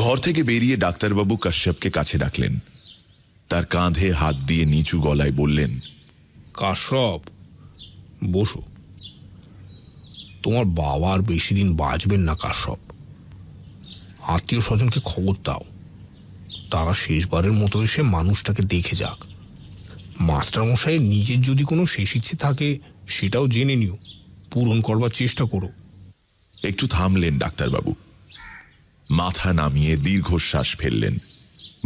ঘর থেকে বেরিয়ে ডাক্তারবাবু কাশ্যপকে কাছে ডাকলেন। তার কাঁধে হাত দিয়ে নিচু গলায় বললেন, কাশ্যপ, বসো। তোমার বাবা আর বেশি দিন বাঁচবেন না কাশ্যপ। আত্মীয় স্বজনকে খবর দাও, তারা শেষবারের মতো এসে মানুষটাকে দেখে যাক। মাস্টারমশাইয়ের নিজের যদি কোনো শেষ ইচ্ছে থাকে সেটাও জেনে নিও, পূরণ করবার চেষ্টা করো। একটু থামলেন ডাক্তারবাবু, মাথা নামিয়ে দীর্ঘশ্বাস ফেললেন,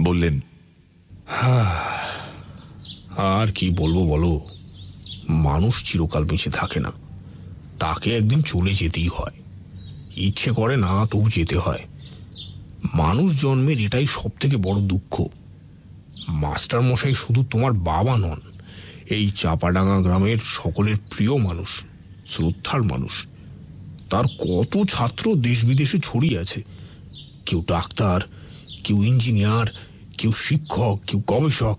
বললেন, আর কি বলবো বলো, মানুষ চিরকাল বেঁচে থাকে না, তাকে একদিন চলে যেতেই হয়। ইচ্ছে করে না তবু যেতে হয়। মানুষ জন্মের এটাই সব থেকে বড় দুঃখ। মাস্টারমশাই শুধু তোমার বাবা নন, এই চাপাডাঙ্গা গ্রামের সকলের প্রিয় মানুষ, শ্রদ্ধার মানুষ। তার কত ছাত্র দেশ বিদেশে ছড়িয়ে আছে, কেউ ডাক্তার, কেউ ইঞ্জিনিয়ার, কেউ শিক্ষক, কেউ গবেষক।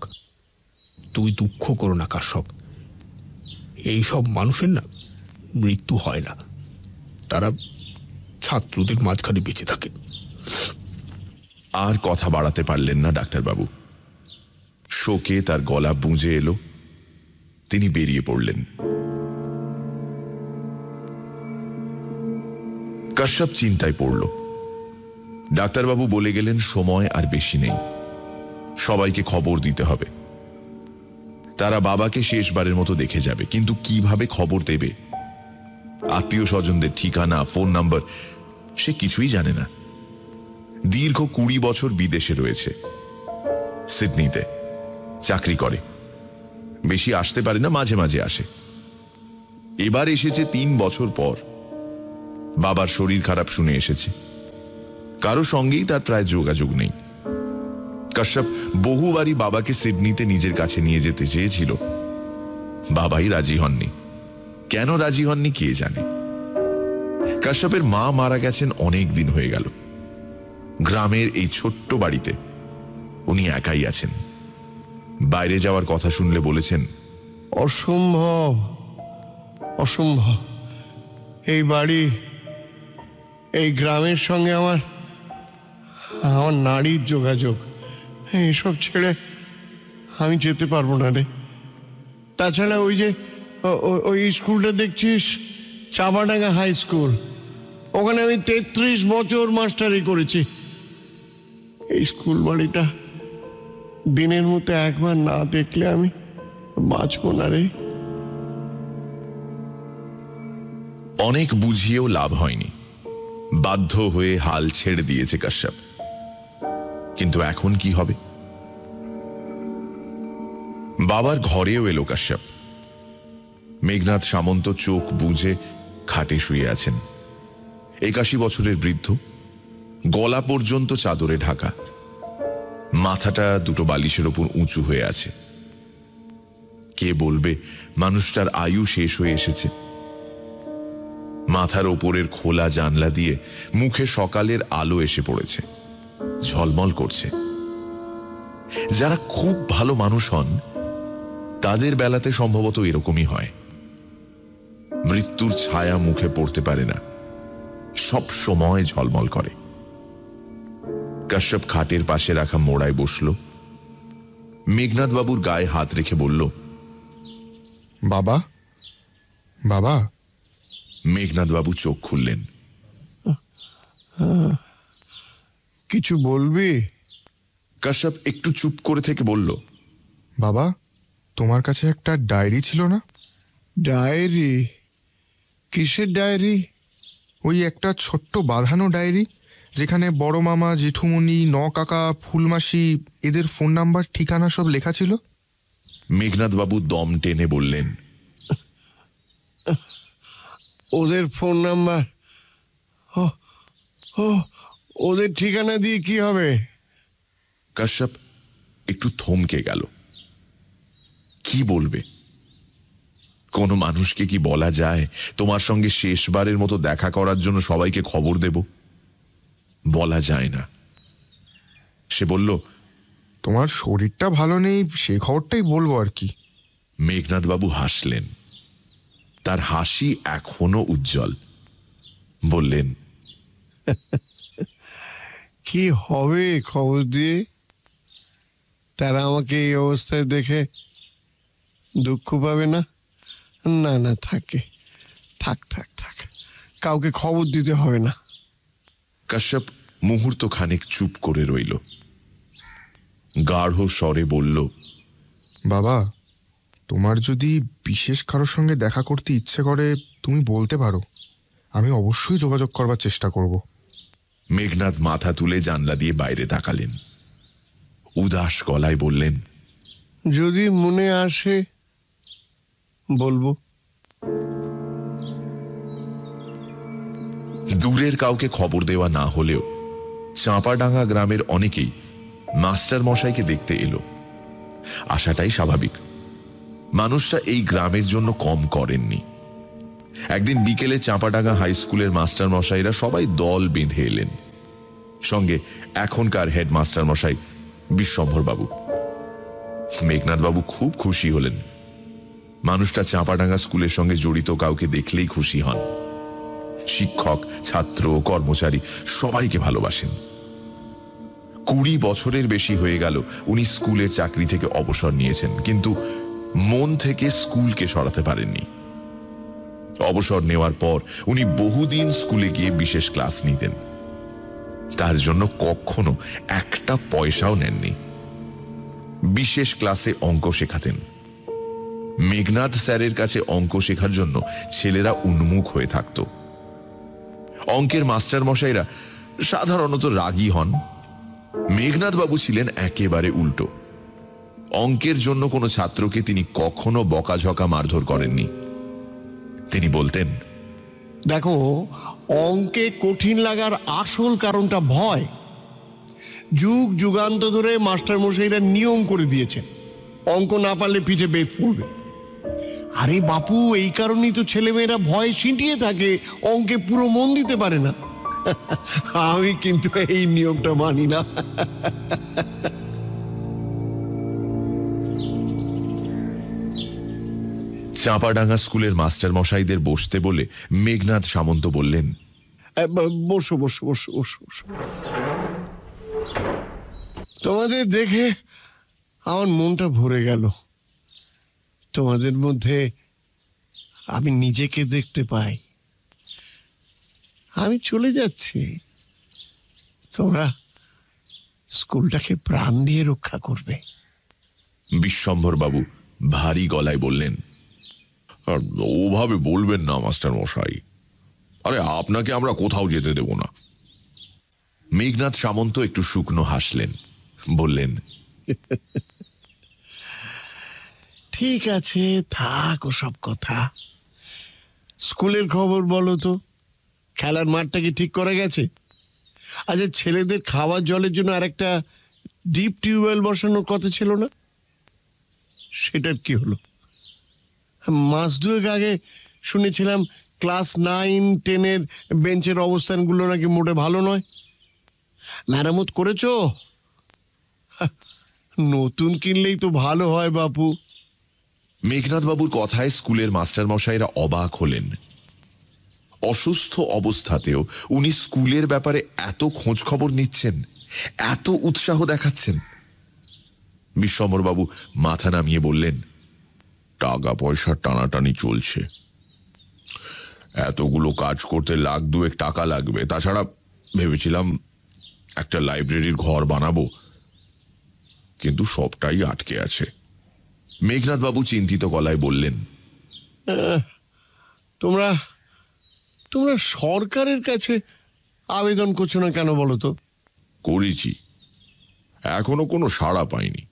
তুই দুঃখ করো না কাশ্যপ, এইসব মানুষের না মৃত্যু হয় না, তারা ছাত্রদের মাঝখানে বেঁচে থাকে। আর কথা বাড়াতে পারলেন না ডাক্তারবাবু। শোকে তার গলা বুঁজে এলো, তিনি বেরিয়ে পড়লেন। কাশ্যপ চিন্তায় পড়ল। ডাক্তারবাবু বলে গেলেন, সময় আর বেশি নেই, সবাইকে খবর দিতে হবে। তারা বাবাকে শেষবারের মতো দেখে যাবে, কিন্তু কিভাবে খবর দেবে? আত্মীয় স্বজনদের ঠিকানা, ফোন নাম্বার সে কিছুই জানে না। দীর্ঘ 20 বছর বিদেশে রয়েছে, সিডনিতে চাকরি করে, বেশি আসতে পারে না, মাঝে মাঝে আসে। এবার এসেছে 3 বছর পর। বাবার শরীর খারাপ শুনে এসেছে। কারো সঙ্গেই তার প্রায় যোগাযোগ নেই। কাশ্যপ বহুবারই বাবাকে সিডনিতে নিজের কাছে নিয়ে যেতে চেয়েছিল, বাবাই রাজি হননি। কেন রাজি হননি কে জানে। কাশ্যপের মা মারা গেছেন অনেক দিন হয়ে গেল। গ্রামের এই ছোট্ট বাড়িতে উনি একাই আছেন। বাইরে যাওয়ার কথা শুনলে বলেছেন, অসম্ভব, অসম্ভব। এই বাড়ি, এই গ্রামের সঙ্গে আমার নারীর যোগাযোগ, এইসব ছেড়ে আমি যেতে পারবো না রে। তাছাড়া ওই যে ওই স্কুলটা দেখছিস, চাপাডাঙ্গা হাই স্কুল, ওখানে আমি 33 বছর মাস্টারি করেছি। এই স্কুল বাড়িটা দিনের মতো একবার না দেখলে আমি বাঁচবো না রে। অনেক বুঝিয়েও লাভ হয়নি, বাধ্য হয়ে হাল ছেড়ে দিয়েছে কাশ্যপ। কিন্তু এখন কি হবে? বাবার ঘরেও এলো কাশ্যপ। মেঘনাথ সামন্ত চোখ বুজে খাটে শুয়ে আছেন। 81 বছরের বৃদ্ধ, গলা পর্যন্ত চাদরে ঢাকা, মাথাটা দুটো বালিশের ওপর উঁচু হয়ে আছে। কে বলবে মানুষটার আয়ু শেষ হয়ে এসেছে? মাথার ওপরের খোলা জানলা দিয়ে মুখে সকালের আলো এসে পড়েছে, ঝলমল করছে। যারা খুব ভালো মানুষ হন তাদের বেলাতে সম্ভবত এরকমই হয়। মৃত্যুর ছায়া মুখে পড়তে পারে না, সব সময় ঝলমল করে। কাশ্যপ খাটের পাশে রাখা মোড়ায় বসল। মেঘনাথ বাবুর গায়ে হাত রেখে বলল, বাবা, বাবা। মেঘনাথ বাবু চোখ খুললেন। কিছু বলবি? কাশ্যপ একটু চুপ করে থেকে বলল, বাবা, তোমার কাছে একটা ডায়েরি ছিল না? ডায়েরি? কিসের ডায়েরি? ওই একটা ছোট্ট বাঁধানো ডায়েরি, যেখানে বড় মামা, জেঠুমনি, কাকা, ফুলমাসি, এদের ফোন নাম্বার, ঠিকানা সব লেখা ছিল। মেঘনাথ বাবু দম টেনে বললেন, ওদের ফোন নাম্বার? ওদের ঠিকানা দিয়ে কি হবে? কাশ্যপ একটু থমকে গেল। কি বলবে? কোন মানুষকে কি বলা যায় তোমার সঙ্গে শেষবারের মতো দেখা করার জন্য সবাইকে খবর দেব? বলা যায় না। সে বলল, তোমার শরীরটা ভালো নেই, সে খবরটাই বলবো আর কি। মেঘনাথ বাবু হাসলেন। তার হাসি এখনো উজ্জ্বল। বললেন, কি হবে খবর দিয়ে? তারা আমাকে এই অবস্থায় দেখে দুঃখ পাবে না? না না, থাকে, থাক থাক থাক, কাউকে খবর দিতে হবে না। কাশ্যপ মুহূর্ত খানেক চুপ করে রইল। গাঢ় স্বরে বলল, বাবা, তোমার যদি বিশেষ কারোর সঙ্গে দেখা করতে ইচ্ছে করে তুমি বলতে পারো, আমি অবশ্যই যোগাযোগ করবার চেষ্টা করব। মেঘনাদ মাথা তুলে জানলা দিয়ে বাইরে তাকালেন। উদাস গলায় বললেন, যদি মনে আসে বলবো। দূরের কাউকে খবর দেওয়া না হলেও চাঁপাডাঙ্গা গ্রামের অনেকেই মাস্টার মশাইকে দেখতে এলো। আশাটাই স্বাভাবিক। মানুষটা এই গ্রামের জন্য কম করেননি। একদিন বিকেলে চাঁপাডাঙ্গা হাই স্কুলের মাস্টার মশাইরা সবাই দল বেঁধে এলেন। সঙ্গে এখনকার হেডমাস্টার মশাই বিশ্বম্ভর বাবু। মেঘনাদ বাবু খুব খুশি হলেন। মানুষটা চাঁপাডাঙ্গা স্কুলের সঙ্গে জড়িত কাউকে দেখলেই খুশি হন। শিক্ষক, ছাত্র, কর্মচারী সবাইকে ভালোবাসেন। 20 বছরের বেশি হয়ে গেল উনি স্কুলের চাকরি থেকে অবসর নিয়েছেন, কিন্তু মন থেকে স্কুলকে সরাতে পারেননি। অবসর নেওয়ার পর উনি বহুদিন স্কুলে গিয়ে বিশেষ ক্লাস নিতেন। তার জন্য কখনো একটা পয়সাও নেননি। বিশেষ ক্লাসে অঙ্ক শেখাতেন। মেঘনাদ স্যারের কাছে অঙ্ক শেখার জন্য ছেলেরা উন্মুখ হয়ে থাকত। অঙ্কের মাস্টার মশাইরা সাধারণত রাগী হন। মেঘনাদ বাবু ছিলেন একেবারে উল্টো। অঙ্কের জন্য কোনো ছাত্রকে তিনি কখনো বকাঝকা মারধর করেননি। তিনি বলতেন, দেখো, অঙ্কে কঠিন লাগার আসল কারণটা ভয়। যুগ যুগান্ত ধরে মাস্টার মশাইরা নিয়ম করে দিয়েছে, অঙ্ক না পারলে পিঠে বেত পড়বে। আরে বাপু, এই কারণেই তো ছেলেমেয়েরা ভয়ে সিঁটিয়ে থাকে, অঙ্কে পুরো মন দিতে পারে না। আমি কিন্তু এই নিয়মটা মানি না। চাঁপাডাঙ্গা স্কুলের মাস্টার মশাইদের বসতে বলে মেঘনাদ সামন্ত বললেন, বসো বসো বসো বসো বসো। তোমাদের দেখে আমার মনটা ভরে গেল। তোমাদের মধ্যে আমি নিজেকে দেখতে পাই। আমি চলে যাচ্ছি, তোমরা স্কুলটাকে প্রাণ দিয়ে রক্ষা করবে। বিশ্বম্ভর বাবু ভারী গলায় বললেন, ওভাবে বলবেন না মাস্টার মশাই, আরে আপনাকে আমরা কোথাও যেতে দেব না। মেঘনাদ সামন্ত একটু শুকনো হাসলেন, বললেন, ঠিক আছে, থাক ওসব কথা। স্কুলের খবর বলো তো, খেলার মাঠটা কি ঠিক করা গেছে? আচ্ছা, ছেলেদের খাওয়ার জলের জন্য আরেকটা ডিপ টিউবওয়েল বসানোর কথা ছিল না? সেটার কি হলো? মাস দুয়েক আগে শুনেছিলাম ক্লাস 9, 10-এর বেঞ্চের অবস্থানগুলো নাকি মোটে ভালো নয়। মেরামত করেছো? নতুন কিনলেই তো ভালো হয় বাপু। মেঘনাদ বাবুর কথায় স্কুলের মাস্টার মশাইরা অবাক হলেন। অসুস্থ অবস্থাতেও উনি স্কুলের ব্যাপারে এত খোঁজ খবর নিচ্ছেন, এত উৎসাহ দেখাচ্ছেন। বিশ্বম্ভর বাবু মাথা নামিয়ে বললেন, টাকা পয়সার টানাটানি চলছে, এতগুলো কাজ করতে লাখ দুয়েক টাকা লাগবে। তাছাড়া ভেবেছিলাম একটা লাইব্রেরির ঘর বানাবো, কিন্তু সবটাই আটকে আছে। মেঘনাদ বাবু চিন্তিত গলায় বললেন, তোমরা তোমরা সরকারের কাছে আবেদন করছো না কেন বলো তো? করেছি, এখনো কোনো সাড়া পাইনি।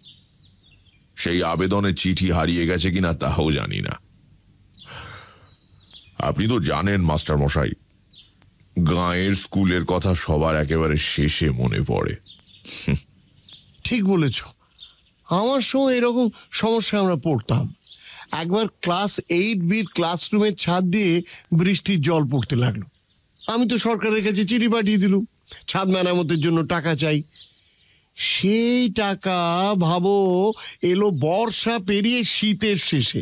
সেই আবেদনের চিঠি হারিয়ে গেছে কিনা তাও জানি না। আপনি তো জানেন মাস্টার মশাই, গাঁয়ের স্কুলের কথা সবার একেবারে শেষে মনে পড়ে। ঠিক বলেছ, আমার সময় এরকম সমস্যা আমরা পড়তাম। একবার ক্লাস 8B ক্লাসরুমের ছাদ দিয়ে বৃষ্টির জল পড়তে লাগলো। আমি তো সরকারের কাছে চিঠি পাঠিয়ে দিলুম, ছাদ মেরামতের জন্য টাকা চাই। সেই টাকা ভাবো এলো বর্ষা পেরিয়ে শীতের শেষে।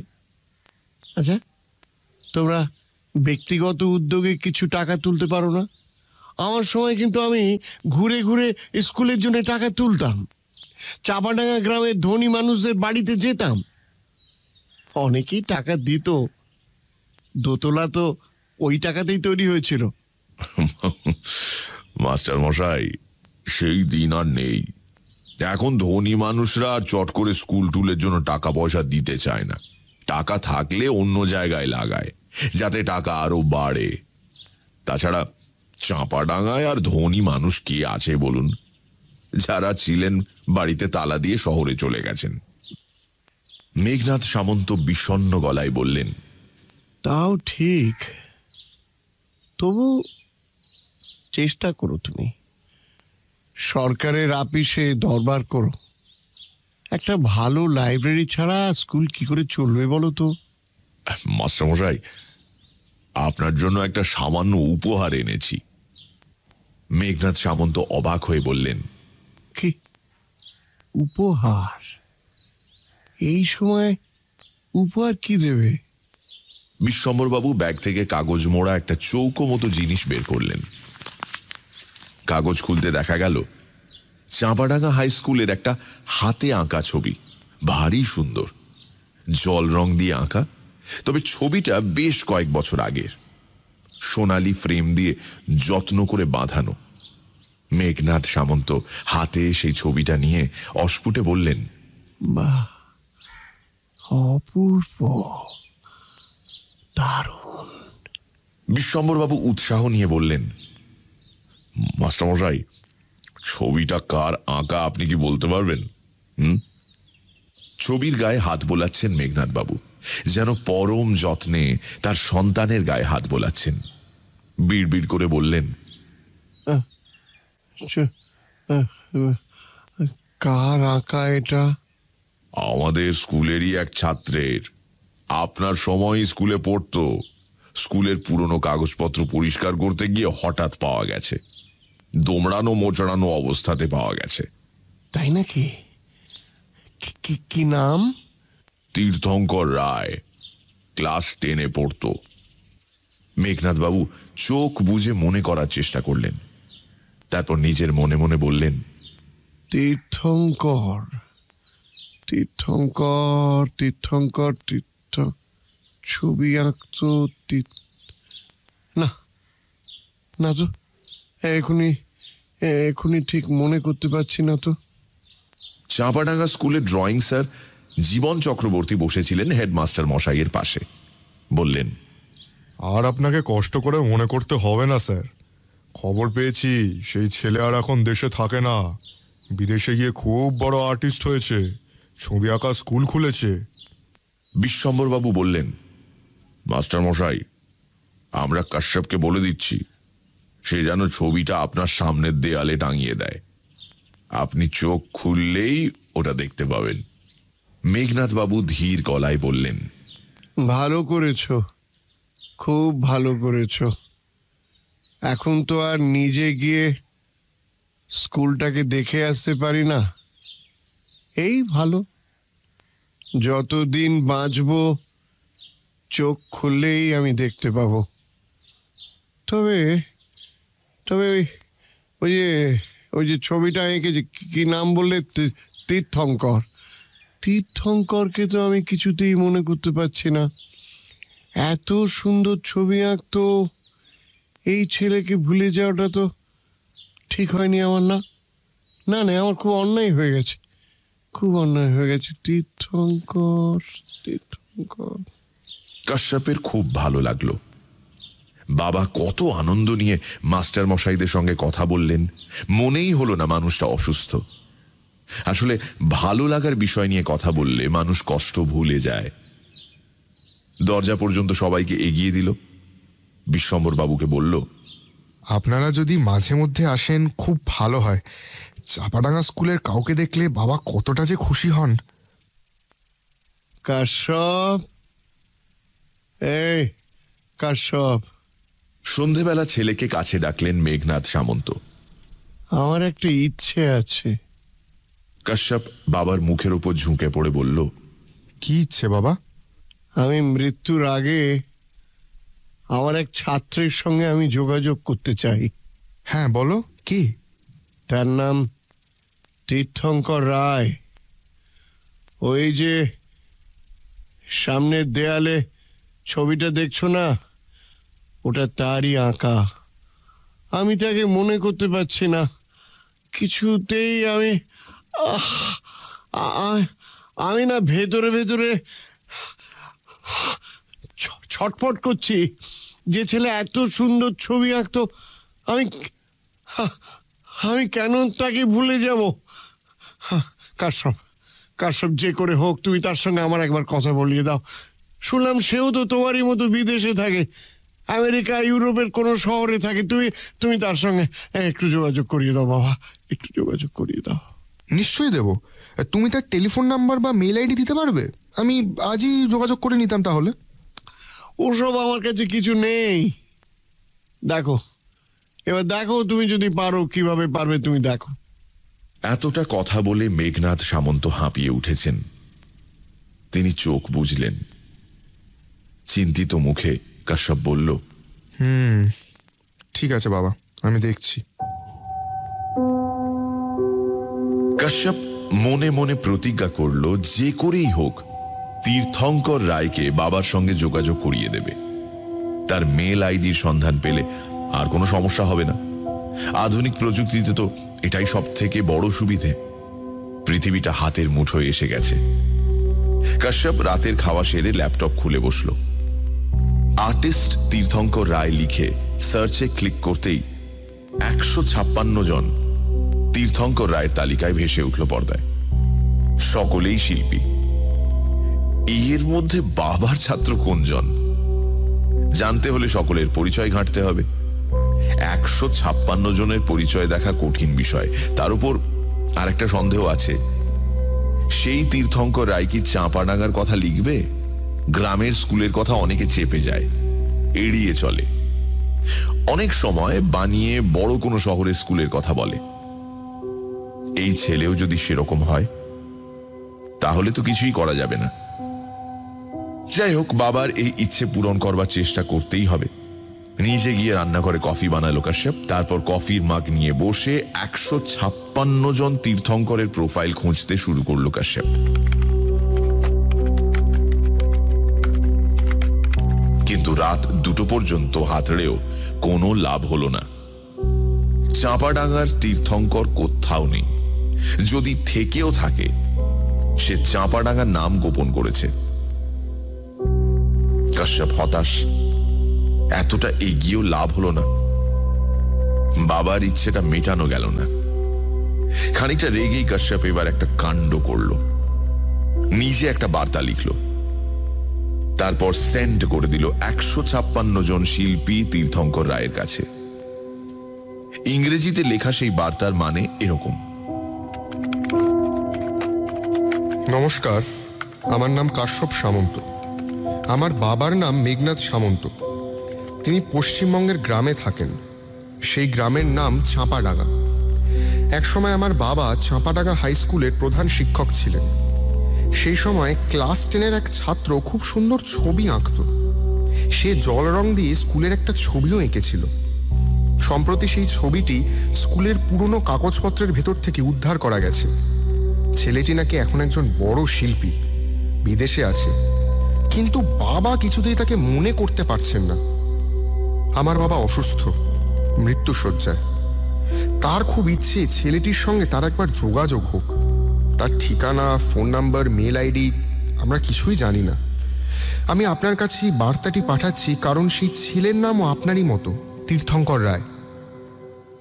আচ্ছা, তোমরা ব্যক্তিগত উদ্যোগে কিছু টাকা তুলতে পারো না? আমার সময় কিন্তু আমি ঘুরে ঘুরে স্কুলের জন্য টাকা তুলতাম, চাপাডাঙ্গা গ্রামের ধনী মানুষদের বাড়িতে যেতাম, অনেকেই টাকা দিত। দোতলা তো ওই টাকাতেই তৈরি হয়েছিল। মাস্টার মশাই, সেই দিন আর নেই। এখন ধনী মানুষরা আর চট করে স্কুল টুলের জন্য টাকা পয়সা দিতে চায় না। টাকা থাকলে অন্য জায়গায় লাগায়, যাতে টাকা আরো বাড়ে। তাছাড়া চাঁপাডাঙ্গায় আর ধনী মানুষ কে আছে বলুন? যারা ছিলেন বাড়িতে তালা দিয়ে শহরে চলে গেছেন। মেঘনাদ সামন্ত বিষণ্ণ গলায় বললেন, তাও ঠিক, তবু চেষ্টা করো তুমি। সরকারের আপিসে দরবার করো। একটা ভালো লাইব্রেরি ছাড়া স্কুল কি করে চলবে বলো তো? মাস্টারমশাই, আপনার জন্য একটা সামান্য উপহার এনেছি। মেঘনাদ সামন্ত অবাক হয়ে বললেন, কি উপহার? এই সময় উপহার কি দেবে? বিশ্বম্বরবাবু ব্যাগ থেকে কাগজ মোড়া একটা চৌকো মতো জিনিস বের করলেন। কাগজ খুলতে দেখা গেল চাঁপাডাঙ্গা হাই স্কুলের একটা হাতে আঁকা ছবি, ভারী সুন্দর, জল রং দিয়ে আঁকা। তবে ছবিটা বেশ কয়েক বছর আগের, সোনালি ফ্রেম দিয়ে যত্ন করে বাঁধানো। মেঘনাদ সামন্ত হাতে সেই ছবিটা নিয়ে অস্ফুটে বললেন, বাহ, অপূর্ব, দারুণ। বিশ্বম্বরবাবু উৎসাহ নিয়ে বললেন, মাস্টারমশাই, ছবিটা কার আঁকা আপনি কি বলতে পারবেন? ছবির গায়ে হাত বোলাচ্ছেন মেঘনাদ বাবু, যেন পরম যত্নে তার সন্তানের গায়ে হাত বোলাচ্ছেন। বিড় করে বললেন, কার আঁকা এটা? আমাদের স্কুলেরই এক ছাত্রের। আপনার সময় স্কুলে পড়তো। স্কুলের পুরনো কাগজপত্র পরিষ্কার করতে গিয়ে হঠাৎ পাওয়া গেছে, দোমড়ানো মোচড়ানো অবস্থাতে পাওয়া গেছে। তাই নাকি? কি নাম? তীর্থঙ্কর রায়, ক্লাস 10-এ পড়তো। মেঘনাদ বাবু চোখ বুজে মনে করার চেষ্টা করলেন, তারপর নিজের মনে মনে বললেন, তীর্থঙ্কর, তীর্থঙ্কর, তীর্থঙ্কর, ছবি আঁকতো। না না তো, এখনই ঠিক মনে করতে পারছি না তো। চাঁপাডাঙ্গা স্কুলের ড্রয়িং স্যার জীবন চক্রবর্তী বসেছিলেন হেডমাস্টার মশাইয়ের পাশে। বললেন, আর আপনাকে কষ্ট করে মনে করতে হবে না স্যার। খবর পেয়েছি সেই ছেলে আর এখন দেশে থাকে না, বিদেশে গিয়ে খুব বড় আর্টিস্ট হয়েছে, ছবি আঁকা স্কুল খুলেছে। বিশ্বম্বরবাবু বললেন, মাস্টার মশাই, আমরা কাশ্যপকে বলে দিচ্ছি সে যেন ছবিটা আপনার সামনের দেয়ালে টাঙিয়ে দেয়। আপনি চোখ খুললেই ওটা দেখতে পাবেন। মেঘনাদ বাবু ধীর গলায় বললেন, ভালো করেছ, খুব ভালো করেছ। এখন তো আর নিজে গিয়ে স্কুলটাকে দেখে আসতে পারি না। এই ভালো, যতদিন বাঁচব চোখ খুললেই আমি দেখতে পাবো। তবে তবে ওই যে ছবিটা এঁকেছে, কি নাম বললে? তীর্থঙ্কর। তীর্থঙ্করকে তো আমি কিছুতেই মনে করতে পারছি না। এত সুন্দর ছবি আঁকতো, এই ছেলেকে ভুলে যাওয়াটা তো ঠিক হয়নি আমার। না না না, আমার খুব অন্যায় হয়ে গেছে, খুব অন্যায় হয়ে গেছে। তীর্থঙ্কর, তীর্থঙ্কর। কাশ্যপের খুব ভালো লাগলো। বাবা কত আনন্দ নিয়ে মাস্টার মশাইদের সঙ্গে কথা বললেন, মনেই হলো না মানুষটা অসুস্থ। আসলে ভালো লাগার বিষয় নিয়ে কথা বললে মানুষ কষ্ট ভুলে যায়। দরজা পর্যন্ত সবাইকে এগিয়ে দিল। বিশ্বম্বর বাবুকে বলল, আপনারা যদি মাঝে মধ্যে আসেন খুব ভালো হয়। চাপাডাঙ্গা স্কুলের কাউকে দেখলে বাবা কতটা যে খুশি হন। কাশ্যপ, এই কাশ্যপ। সন্ধেবেলা ছেলেকে কাছে ডাকলেন মেঘনাদ সামন্ত। আমার একটা ইচ্ছে আছে। কাশ্যপ বাবার মুখের উপর ঝুঁকে পড়ে বলল, কি ইচ্ছে বাবা? আমি মৃত্যুর আগে আমার এক ছাত্রের সঙ্গে আমি যোগাযোগ করতে চাই। হ্যাঁ বলো, কে? তার নাম তীর্থঙ্কর রায়। ওই যে সামনের দেয়ালে ছবিটা দেখছো না, ওটা তারই আঁকা। আমি তাকে মনে করতে পারছি না কিছুতেই। আমি না ভেতরে ভেতরে ছটফট করছি। যে ছেলে এত সুন্দর ছবি আঁকতো, আমি কেন তাকে ভুলে যাব? কাশ্যপ যে করে হোক, তুমি তার সঙ্গে আমার একবার কথা বলিয়ে দাও। শুনলাম সেও তো তোমারই মতো বিদেশে থাকে, আমেরিকা ইউরোপের কোনো শহরে থাকে। তুমি তার সঙ্গে একটু যোগাযোগ করিয়ে দাও বাবা, একটু যোগাযোগ করিয়ে দাও। নিশ্চয়ই দেব। তুমি তার টেলিফোন নাম্বার বা মেল আইডি দিতে পারবে? আমি আজই যোগাযোগ করে নিতাম তাহলে। ওসব আমার কাছে কিছু নেই। এবার দেখো তুমি যদি পারো, কিভাবে পারবে তুমি দেখো। এতটা কথা বলে মেঘনাদ সামন্ত হাঁপিয়ে উঠেছেন। তিনি চোখ বুজলেন। চিন্তিত মুখে কাশ্যপ বলল, ঠিক আছে বাবা, আমি দেখছি। কাশ্যপ মনে মনে প্রতিজ্ঞা করল যে করেই হোক তীর্থঙ্কর রায়কে বাবার সঙ্গে যোগাযোগ করিয়ে দেবে। তার মেল আইডির সন্ধান পেলে আর কোনো সমস্যা হবে না। আধুনিক প্রযুক্তিতে তো এটাই সব থেকে বড় সুবিধে। পৃথিবীটা হাতের মুঠোয় এসে গেছে। কাশ্যপ রাতের খাওয়া সেরে ল্যাপটপ খুলে বসল। আর্টিস্ট তীর্থঙ্কর রায় লিখে সার্চে ক্লিক করতেই 156 জন তীর্থঙ্কর রায়ের তালিকায় ভেসে উঠল পর্দায়। সকলেই শিল্পী। এর মধ্যে বাবার ছাত্র কোনজন? জানতে হলে সকলের পরিচয় ঘাঁটতে হবে। 156 জনের পরিচয় দেখা কঠিন বিষয়। তার উপর আর একটা সন্দেহ আছে, সেই তীর্থঙ্কর রায় কি চাঁপাডাঙ্গার কথা লিখবে? গ্রামের স্কুলের কথা অনেকে চেপে যায়, এড়িয়ে চলে। অনেক সময় বানিয়ে বড় কোনো শহরের স্কুলের কথা বলে। এই ছেলেও যদি সেরকম হয়, তাহলে তো কিছুই করা যাবে না। যাই হোক, বাবার এই ইচ্ছে পূরণ করবার চেষ্টা করতেই হবে। নিজে গিয়ে রান্নাঘরে কফি বানালো কাশ্যপ। তারপর কফির মাগ নিয়ে বসে 156 জন তীর্থঙ্করের প্রোফাইল খুঁজতে শুরু করলো কাশ্যপ। কিন্তু রাত 2টো পর্যন্ত হাতড়েও কোনো লাভ হলো না। চাঁপাডাঙ্গার তীর্থঙ্কর কোথাও নেই। যদি থেকেও থাকে, সে চাঁপাডাঙ্গার নাম গোপন করেছে। কাশ্যপ হতাশ। এতটা এগিয়েও লাভ হলো না। বাবার ইচ্ছেটা মেটানো গেল না। খানিকটা রেগেই কাশ্যপ এবার একটা কাণ্ড করল। নিজে একটা বার্তা লিখল, তারপর সেন্ড করে দিল 156 জন শিল্পী তীর্থঙ্কর রায়ের কাছে। ইংরেজিতে লেখা সেই বার্তার মানে এরকম: নমস্কার, আমার নাম কাশ্যপ সামন্ত। আমার বাবার নাম মেঘনাদ সামন্ত। তিনি পশ্চিমবঙ্গের গ্রামে থাকেন। সেই গ্রামের নাম চাঁপাডাঙ্গা। একসময় আমার বাবা চাঁপাডাঙ্গা হাই স্কুলের প্রধান শিক্ষক ছিলেন। সেই সময় ক্লাস 10-এর এক ছাত্র খুব সুন্দর ছবি আঁকত। সে জল রং দিয়ে স্কুলের একটা ছবিও এঁকেছিল। সম্প্রতি সেই ছবিটি স্কুলের পুরনো কাগজপত্রের ভেতর থেকে উদ্ধার করা গেছে। ছেলেটি নাকি এখন একজন বড় শিল্পী, বিদেশে আছে। কিন্তু বাবা কিছুতেই তাকে মনে করতে পারছেন না। আমার বাবা অসুস্থ, মৃত্যুশয্যায়। তার খুব ইচ্ছে ছেলেটির সঙ্গে তার একবার যোগাযোগ হোক। তার ঠিকানা, ফোন নাম্বার, মেল আইডি আমরা কিছুই জানি না। আমি আপনার কাছে বার্তাটি পাঠাচ্ছি কারণ সেই ছেলের নামও আপনারই মতো, তীর্থঙ্কর রায়।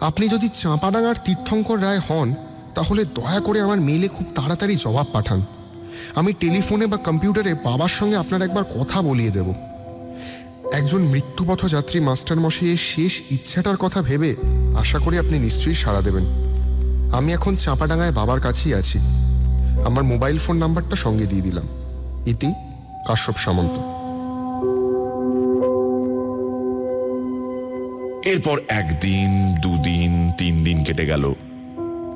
আপনি যদি চাঁপাডাঙ্গার তীর্থঙ্কর রায় হন, তাহলে দয়া করে আমার মেলে খুব তাড়াতাড়ি জবাব পাঠান। আমি টেলিফোনে বা কম্পিউটারে বাবার সঙ্গে আপনার একবার কথা বলিয়ে দেব। একজন মৃত্যুপথযাত্রী মাস্টারমশাইয়ের শেষ ইচ্ছাটার কথা ভেবে আশা করি আপনি নিশ্চয়ই সাড়া দেবেন। আমি এখন চাঁপাডাঙ্গায় বাবার কাছেই আছি। আমার মোবাইল ফোন নাম্বারটা সঙ্গে দিয়ে দিলাম। ইতি, কাশ্যপ সামন্ত। এরপর 1 দিন, 2 দিন, 3 দিন কেটে গেল।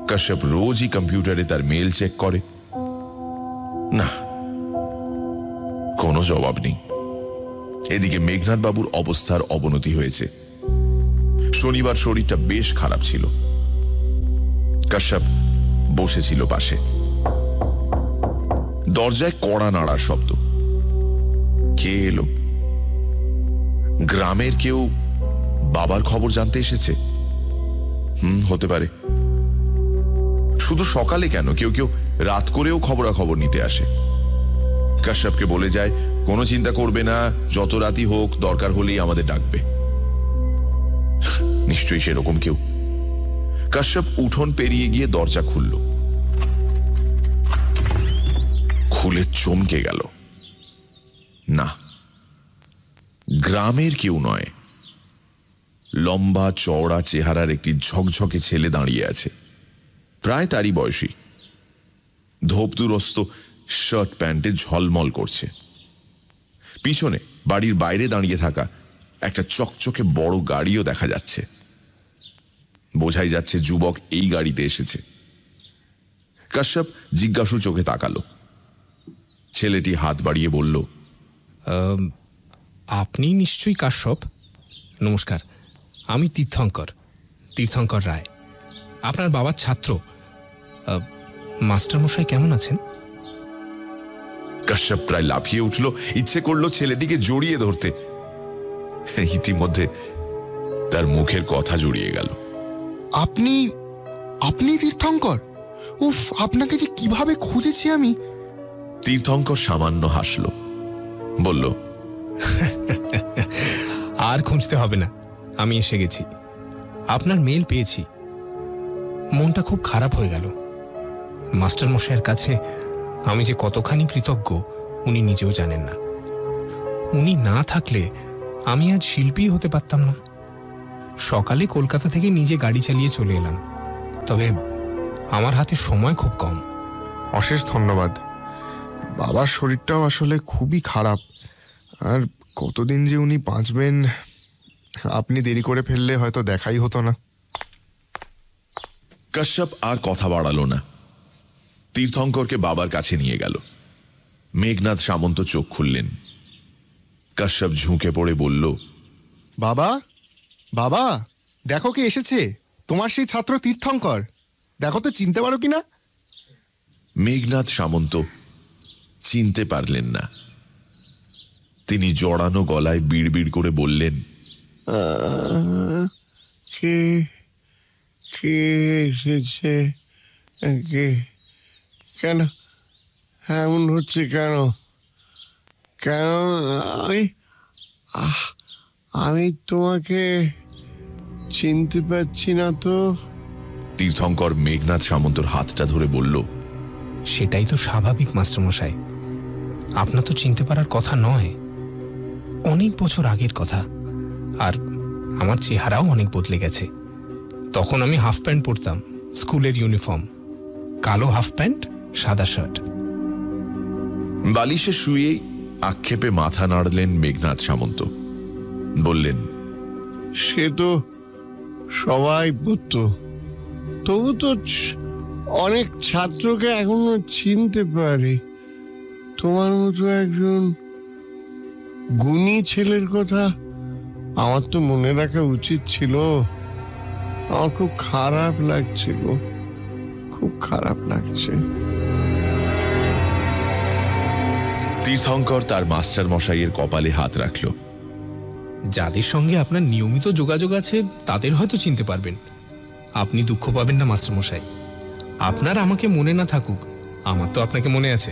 কাশ্যপ রোজই কম্পিউটারে তার মেল চেক করে। না, কোনো জবাব নেই। এদিকে মেঘনাদ বাবুর অবস্থার অবনতি হয়েছে। শনিবার শরীরটা বেশ খারাপ ছিল। কাশ্যপ বসেছিল পাশে। দরজায় কড়া নাড়ার শব্দ। কে এলো? গ্রামের কেউ বাবার খবর জানতে এসেছে? হতে পারে। শুধু সকালে কেন, কেউ কেউ রাত করেও খবরাখবর নিতে আসে। কাশ্যপকে বলে যায়, কোনো চিন্তা করবে না, যত রাতই হোক, দরকার হলেই আমাদের ডাকবে। নিশ্চয়ই সেরকম কেউ। কাশ্যপ উঠোন পেরিয়ে গিয়ে দরজা খুলল। খুলে চমকে গেল। না, গ্রামের কেউ নয়। লম্বা চওড়া চেহারার একটি ঝকঝকে ছেলে দাঁড়িয়ে আছে, প্রায় তারই বয়সী। ধোপদুরস্ত শার্ট প্যান্টে ঝলমল করছে। পিছনে বাড়ির বাইরে দাঁড়িয়ে থাকা একটা চকচকে বড় গাড়িও দেখা যাচ্ছে। বোঝাই যাচ্ছে যুবক এই গাড়িতে এসেছে। কাশ্যপ জিজ্ঞাসু চোখে তাকালো। ছেলেটি হাত বাড়িয়ে বলল, আপনি নিশ্চয়ই কাশ্যপ? নমস্কার, আমি তীর্থঙ্কর রায়, আপনার বাবার ছাত্র। মাস্টারমশাই কেমন আছেন? কাশ্যপ প্রায় লাফিয়ে উঠল। ইচ্ছে করলো ছেলেটিকে জড়িয়ে ধরতে। ইতিমধ্যে তার মুখের কথা জড়িয়ে গেল। আপনি আপনি তীর্থঙ্কর? উফ, আপনাকে যে কিভাবে খুঁজেছি আমি। তীর্থঙ্কর সামান্য হাসল, বলল, আর খুঁজতে হবে না, আমি এসে গেছি। আপনার মেল পেয়েছি। মনটা খুব খারাপ হয়ে গেল। মাস্টারমশাইয়ের কাছে আমি যে কতখানি কৃতজ্ঞ উনি নিজেও জানেন না। উনি না থাকলে আমি আজ শিল্পী হতে পারতাম না। সকালে কলকাতা থেকে নিজে গাড়ি চালিয়ে চলে এলাম, তবে আমার হাতে সময় খুব কম। অশেষ ধন্যবাদ। বাবার শরীরটাও আসলে খুবই খারাপ, আর কতদিন যে উনি বাঁচবেন, আপনি দেরি করে ফেললে হয়তো দেখাই হতো না। কাশ্যপ আর কথা বাড়ালো না। তীর্থঙ্করকে বাবার কাছে নিয়ে গেল। মেঘনাদ সামন্ত চোখ খুললেন। কাশ্যপ ঝুঁকে পড়ে বলল, বাবা, বাবা, দেখো কে এসেছে, তোমার সেই ছাত্র তীর্থঙ্কর। দেখো তো চিনতে পারো কিনা। মেঘনাদ সামন্ত চিনতে পারলেন না। তিনি জড়ানো গলায় বিড়বিড় করে বললেন, কে কে এসেছে? কে? কেন এমন হচ্ছে? কেন কেন আমি তোমাকে চিনতে পারছি না তো। তীর্থঙ্কর মেঘনাদ সামন্তর হাতটা ধরে বলল, সেটাই তো স্বাভাবিক মাস্টারমশাই। আপনার তো চিনতে পারার কথা নয়। অনেক বছর আগের কথা, আর আমার চেহারাও অনেক বদলে গেছে। তখন আমি হাফ প্যান্ট পরতাম, স্কুলের ইউনিফর্ম, কালো হাফ প্যান্ট, সাদা শার্ট। বালিশে শুয়েই আক্ষেপে মাথা নাড়লেন মেঘনাদ সামন্ত। বললেন, সে তো সবাই পড়তো, তবু তো অনেক ছাত্রকে এখনো চিনতে পারে। তোমার মতো একজন গুণী ছেলের কথা আমার তো মনে রাখা উচিত ছিল। আমার খুব খারাপ লাগছে গো, খুব খারাপ লাগছে। তীর্থঙ্কর তার মাস্টার মশাইয়ের কপালে হাত রাখল। যাদের সঙ্গে আপনার নিয়মিত যোগাযোগ আছে তাদের হয়তো চিনতে পারবেন। আপনি দুঃখ পাবেন না মাস্টারমশাই। আপনার আমাকে মনে না থাকুক, আমার তো আপনাকে মনে আছে।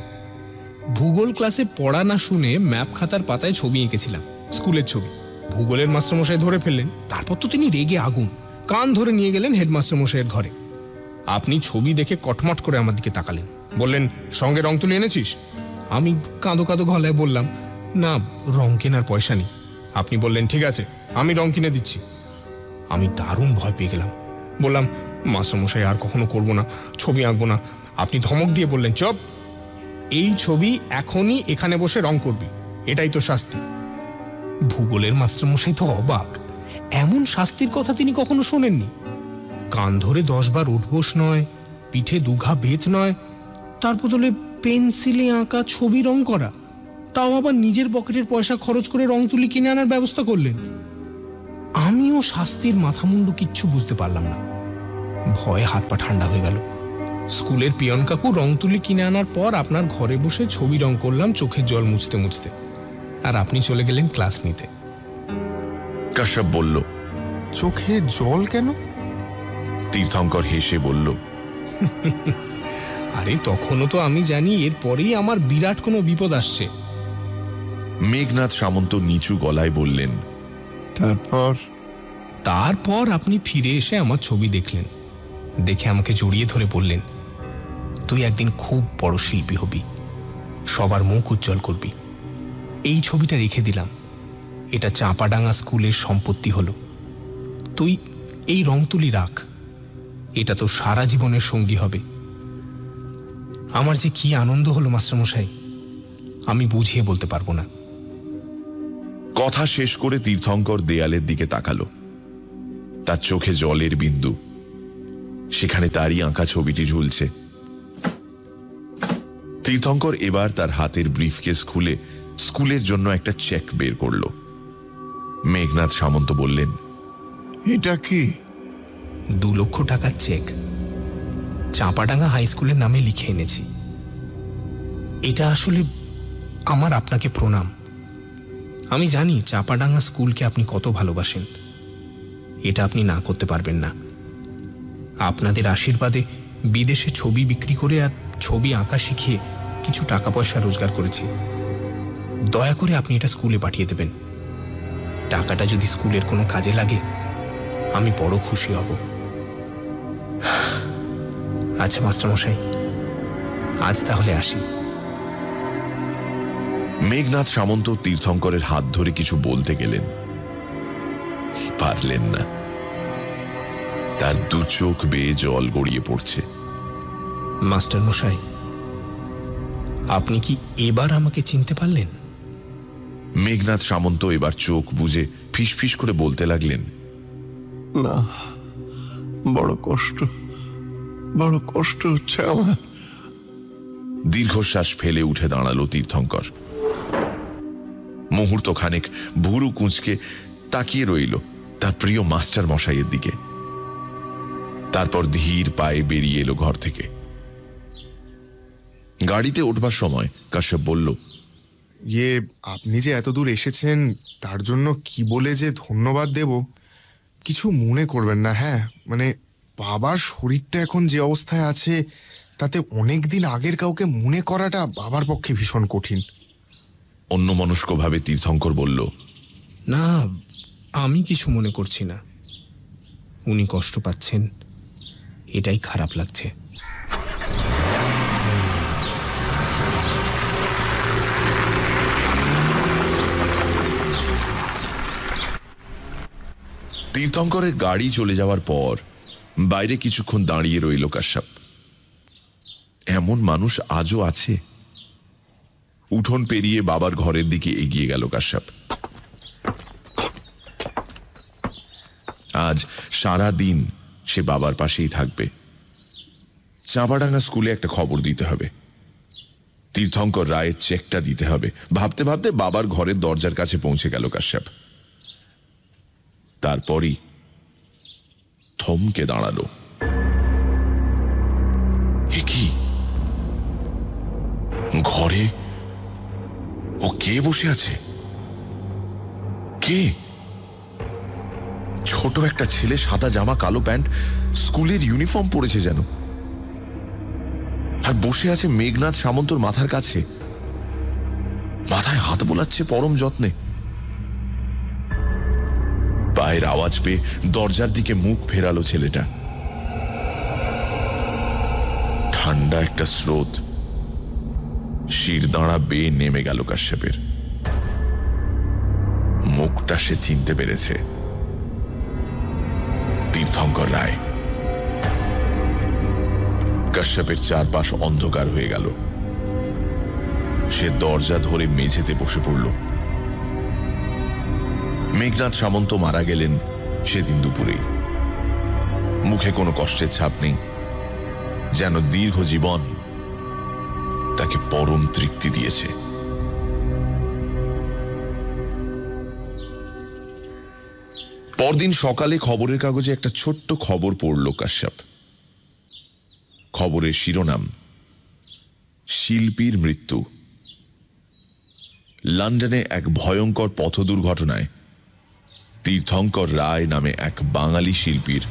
ভূগোল ক্লাসে পড়া না শুনে ম্যাপ খাতার পাতায় ছবি এঁকেছিলাম, স্কুলের ছবি। ভূগোলের মাস্টারমশাই ধরে ফেললেন। তারপর তো তিনি রেগে আগুন, কান ধরে নিয়ে গেলেন হেডমাস্টারমশাইয়ের ঘরে। আপনি ছবি দেখে কটমট করে আমার দিকে তাকালেন, বললেন, সঙ্গে রং তুলে এনেছিস? আমি কাঁদো কাঁদো গলায় বললাম, না, রং কেনার পয়সা নেই। আপনি বললেন, ঠিক আছে, আমি রং কিনে দিচ্ছি। আমি দারুণ ভয় পেয়ে গেলাম। বললাম, মাস্টারমশাই আর কখনো করবো না, ছবি আঁকবো না। আপনি ধমক দিয়ে বললেন, চপ, এই ছবি এখনই এখানে বসে রং করবি, এটাই তো শাস্তি। ভূগোলের মাস্টারমশাই তো অবাক। এমন শাস্তির কথা তিনি কখনো শোনেননি। কান ধরে 10 বার উঠবোস নয়, পিঠে দুঘা বেত নয়, তার বদলে পেন্সিলে আঁকা ছবি রং করা, তাও আবার নিজের পকেটের পয়সা খরচ করে রং তুলি কিনে আনার ব্যবস্থা করলেন। আমিও শাস্তির মাথামুন্ডু কিচ্ছু বুঝতে পারলাম না। ভয়ে হাত পা ঠান্ডা হয়ে গেল। স্কুলের পিয়ন কাকু রং তুলি কিনে আনার পর আপনার ঘরে বসে ছবি রং করলাম চোখের জল মুছতে মুছতে, আর আপনি চলে গেলেন ক্লাস নিতে। কাশ্যপ বলল। চোখে জল কেন? তীর্থঙ্কর হেসে বলল, আরে তখনও তো আমি জানি এরপরেই আমার বিরাট কোনো বিপদ আসছে। মেঘনাথ সামন্ত নিচু গলায় বললেন, তারপর আপনি ফিরে এসে আমার ছবি দেখলেন, দেখে আমাকে জড়িয়ে ধরে বললেন, তুই একদিন খুব বড় শিল্পী হবি, সবার মুখ উজ্জ্বল করবি। এই ছবিটা রেখে দিলাম, এটা চাঁপাডাঙ্গা স্কুলের সম্পত্তি হলো। তুই এই রং তুলি রাখ, এটা তো সারা জীবনের সঙ্গী হবে। আমার যে কি আনন্দ হলো মাস্টারমশাই, আমি বুঝিয়ে বলতে পারবো না। কথা শেষ করে তীর্থঙ্কর দেয়ালের দিকে তাকালো। তার চোখে জলের বিন্দু, সেখানে তারই আঁকা ছবিটি ঝুলছে। তীর্থঙ্কর এবার তার হাতের ব্রিফকেস খুলে স্কুলের জন্য একটা চেক বের করল। মেঘনাথ সামন্ত বললেন, এটা কি? 2 লক্ষ টাকার চেক চাঁপাডাঙ্গা হাই স্কুলের নামে লিখে এনেছি। এটা আসলে আমার আপনাকে প্রণাম। আমি জানি চাঁপাডাঙ্গা স্কুলকে আপনি কত ভালোবাসেন, এটা আপনি না করতে পারবেন না। আপনাদের আশীর্বাদে বিদেশে ছবি বিক্রি করে আর ছবি আঁকা শিখিয়ে কিছু টাকা পয়সা রোজগার করেছি। দয়া করে আপনি এটা স্কুলে পাঠিয়ে দেবেন। টাকাটা যদি স্কুলের কোনো কাজে লাগে আমি বড় খুশি হব। আচ্ছা মাস্টারমশাই, আজ তাহলে আসি। মেঘনাথ সামন্ত তীর্থঙ্করের হাত ধরে কিছু বলতে গেলেন, পারলেন না। তার 2 চোখ বেয়ে জল গড়িয়ে পড়ছে। মাস্টারমশাই, আপনি কি এবার আমাকে চিনতে পারলেন? মেঘনাথ সামন্ত এবার চোখ বুজে ফিসফিস করে বলতে লাগলেন, না, বড় কষ্ট হচ্ছে আমার। দীর্ঘশ্বাস ফেলে উঠে দাঁড়ালো তীর্থঙ্কর। মুহূর্ত খানেক ভুরু কুঁচকে তাকিয়ে রইল তার প্রিয় মাস্টার মশাইয়ের দিকে। তারপর ধীর পায়ে বেরিয়ে এলো ঘর থেকে। গাড়িতে উঠবার সময় কাশ্যপ বলল, আপনি যে এত দূর এসেছেন তার জন্য কি বলে যে ধন্যবাদ দেব কিছু মনে করবেন না। হ্যাঁ, মানে বাবার শরীরটা এখন যে অবস্থায় আছে তাতে অনেক দিন আগের কাউকে মনে করাটা বাবার পক্ষে ভীষণ কঠিন। অন্যমনস্কভাবে তীর্থঙ্কর বলল, না, আমি কিছু মনে করছি না। উনি কষ্ট পাচ্ছেন, এটাই খারাপ লাগছে। তীর্থঙ্করের গাড়ি চলে যাওয়ার পর বাইরে কিছুক্ষণ দাঁড়িয়ে রইল কাশ্যপ। এমন মানুষ আজও আছে। উঠোন পেরিয়ে বাবার ঘরের দিকে এগিয়ে গেল কাশ্যপ। আজ সারা দিন সে বাবার পাশেই থাকবে। চাঁপাডাঙ্গা স্কুলে একটা খবর দিতে হবে, তীর্থঙ্কর রায়ের চেকটা দিতে হবে। ভাবতে ভাবতে বাবার ঘরের দরজার কাছে পৌঁছে গেল কাশ্যপ। তারপরই থমকে দাঁড়ালো। এ কি? ঘরে ও কে বসে আছে? কে? ছোট একটা ছেলে, সাদা জামা, কালো প্যান্ট, স্কুলের ইউনিফর্ম পরেছে যেন, আর বসে আছে মেঘনাথ সামন্তর মাথার কাছে। মাথায় হাত বোলাচ্ছে পরম যত্নে। পায়ের আওয়াজ পেয়ে দরজার দিকে মুখ ফেরালো ছেলেটা। ঠান্ডা একটা স্রোত শিরদাঁড়া বেয়ে নেমে গেল কাশ্যপের। মুখটা সে চিনতে পেরেছে, তীর্থঙ্কর রায়। কাশ্যপের চারপাশ অন্ধকার হয়ে গেল। সে দরজা ধরে মেঝেতে বসে পড়ল। মেঘনাথ সামন্ত মারা গেলেন সেদিন দুপুরেই। মুখে কোনো কষ্টের ছাপ নেই, যেন দীর্ঘ জীবন তাকে পরম তৃপ্তি দিয়েছে। পরদিন সকালে খবরের কাগজে একটা ছোট্ট খবর পড়ল কাশ্যপ। খবরের শিরোনাম, শিল্পীর মৃত্যু। লন্ডনে এক ভয়ঙ্কর পথ দুর্ঘটনায় তীর্থঙ্কর রায় নামে এক বাঙালি শিল্পীর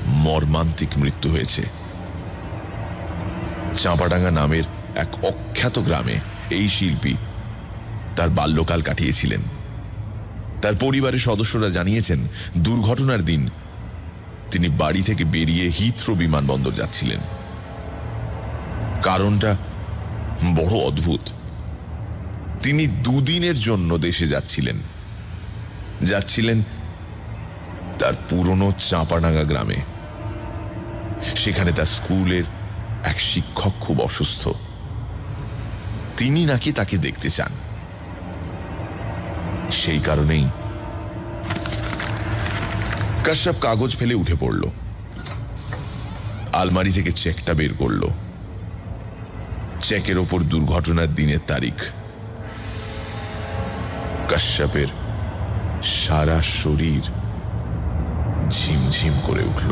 মর্মান্তিক মৃত্যু হয়েছে। চাঁপাডাঙ্গা নামের এক অখ্যাত গ্রামে এই শিল্পী তার বাল্যকাল কাটিয়েছিলেন। তার পরিবারের সদস্যরা জানিয়েছেন, দুর্ঘটনার দিন তিনি বাড়ি থেকে বেরিয়ে হিথ্রো বিমানবন্দর যাচ্ছিলেন। কারণটা বড় অদ্ভুত। তিনি দুদিনের জন্য দেশে যাচ্ছিলেন তার পুরনো চাঁপাডাঙ্গা গ্রামে। সেখানে তার স্কুলের এক শিক্ষক খুব অসুস্থ। তিনি নাকি তাকে দেখতে চান। সেই কারণেই কাশ্যপ কাগজ ফেলে উঠে পড়ল, আলমারি থেকে চেকটা বের করল। চেকের ওপর দুর্ঘটনার দিনের তারিখ। কাশ্যপের সারা শরীর ঝিমঝিম করে উঠল।